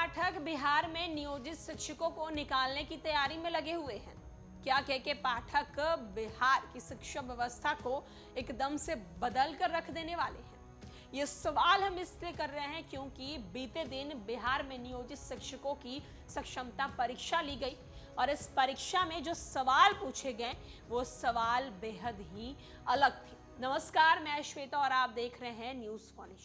पाठक बिहार में नियोजित शिक्षकों को निकालने की तैयारी में लगे हुए हैं। क्या के पाठक बिहार की शिक्षा व्यवस्था को एकदम से बदल कर रख देने वाले हैं? ये सवाल हम इसलिए कर रहे हैं क्योंकि बीते दिन बिहार में नियोजित शिक्षकों की सक्षमता परीक्षा ली गई और इस परीक्षा में जो सवाल पूछे गए वो सवाल बेहद ही अलग थे। नमस्कार, मैं श्वेता और आप देख रहे हैं न्यूज फॉर।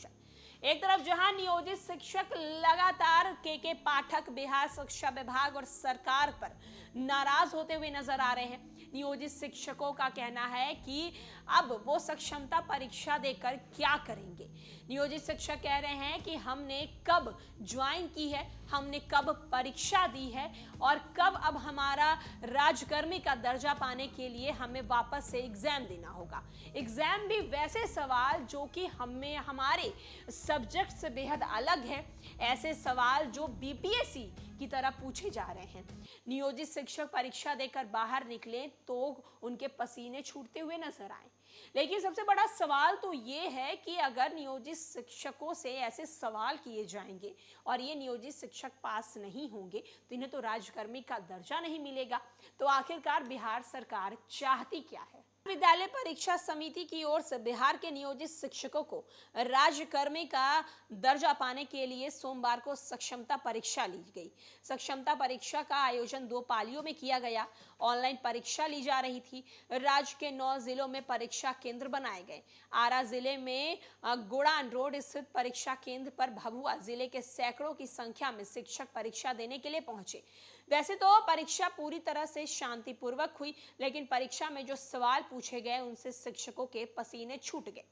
एक तरफ जहां नियोजित शिक्षक लगातार के पाठक बिहार शिक्षा विभाग और सरकार पर नाराज होते हुए नजर आ रहे हैं। नियोजित शिक्षकों का कहना है कि अब वो सक्षमता परीक्षा देकर क्या करेंगे। नियोजित शिक्षक कह रहे हैं कि हमने कब ज्वाइन की है, हमने कब परीक्षा दी है और कब अब हमारा राजकर्मी का दर्जा पाने के लिए हमें वापस से एग्जाम देना होगा। एग्जाम भी वैसे सवाल जो कि हमारे सब्जेक्ट से बेहद अलग है, ऐसे सवाल जो बीपीएससी की तरह पूछे जा रहे हैं। नियोजित शिक्षक परीक्षा देकर बाहर निकले तो उनके पसीने छूटते हुए नजर आए। लेकिन सबसे बड़ा सवाल तो ये है कि अगर नियोजित शिक्षकों से ऐसे सवाल किए जाएंगे और ये नियोजित शिक्षक पास नहीं होंगे तो इन्हें तो राजकर्मी का दर्जा नहीं मिलेगा। तो आखिरकार बिहार सरकार चाहती क्या है? विद्यालय परीक्षा समिति की ओर से बिहार के नियोजित शिक्षकों को राजकर्मी का दर्जा पाने के लिए सोमवार को सक्षमता परीक्षा ली गई। सक्षमता परीक्षा का आयोजन 2 पालियों में किया गया। ऑनलाइन परीक्षा ली जा रही थी। राज्य के 9 जिलों में परीक्षा केंद्र बनाए गए। आरा जिले में गुड़ान रोड स्थित परीक्षा केंद्र पर भभुआ जिले के सैकड़ों की संख्या में शिक्षक परीक्षा देने के लिए पहुंचे। वैसे तो परीक्षा पूरी तरह से शांतिपूर्वक हुई, लेकिन परीक्षा में जो सवाल पूछे गए उनसे शिक्षकों के पसीने छूट गए।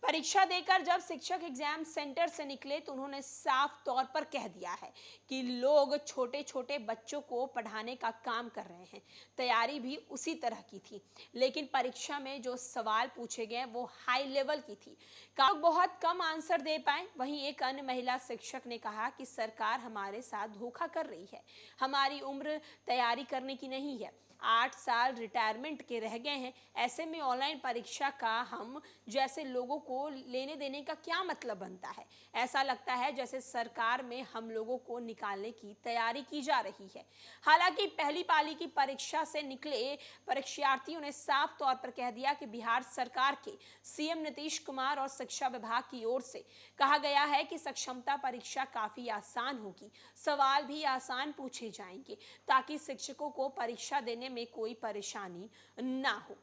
परीक्षा देकर जब शिक्षक एग्जाम सेंटर से निकले तो उन्होंने साफ तौर पर कह दिया है कि लोग छोटे छोटे बच्चों को पढ़ाने का काम कर रहे हैं। तैयारी भी उसी तरह की थी, लेकिन परीक्षा में जो सवाल पूछे गए वो हाई लेवल की थी। बहुत कम आंसर दे पाए। वहीं एक अन्य महिला शिक्षक ने कहा कि सरकार हमारे साथ धोखा कर रही है। हमारी उम्र तैयारी करने की नहीं है। 8 साल रिटायरमेंट के रह गए हैं। ऐसे में ऑनलाइन परीक्षा का हम जैसे लोगों को लेने देने का क्या मतलब बनता है? ऐसा लगता है जैसे सरकार में हम लोगों को निकालने की तैयारी की जा रही है। हालांकि पहली पाली की परीक्षा से निकले परीक्षार्थियों ने साफ तौर पर कह दिया कि बिहार सरकार के सीएम नीतीश कुमार और शिक्षा विभाग की ओर से कहा गया है कि सक्षमता परीक्षा काफी आसान होगी। सवाल भी आसान पूछे जाएंगे ताकि शिक्षकों को परीक्षा देने में कोई परेशानी ना हो।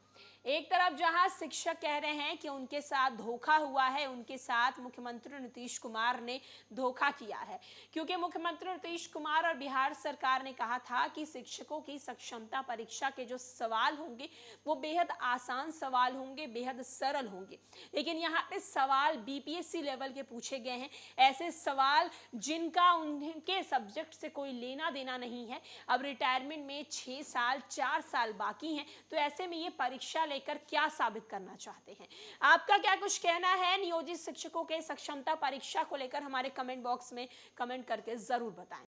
एक तरफ जहां शिक्षक कह रहे हैं कि उनके साथ धोखा हुआ है, उनके साथ मुख्यमंत्री नीतीश कुमार ने धोखा किया है, क्योंकि मुख्यमंत्री नीतीश कुमार और बिहार सरकार ने कहा था कि शिक्षकों की सक्षमता परीक्षा के जो सवाल होंगे वो बेहद आसान सवाल होंगे, बेहद सरल होंगे। लेकिन यहाँ पे सवाल बीपीएससी लेवल के पूछे गए हैं, ऐसे सवाल जिनका उनके सब्जेक्ट से कोई लेना देना नहीं है। अब रिटायरमेंट में 6 साल 4 साल बाकी हैं, तो ऐसे में ये परीक्षा लेकर क्या साबित करना चाहते हैं? आपका क्या कुछ कहना है नियोजित शिक्षकों के सक्षमता परीक्षा को लेकर? हमारे कमेंट बॉक्स में कमेंट करके जरूर बताएं।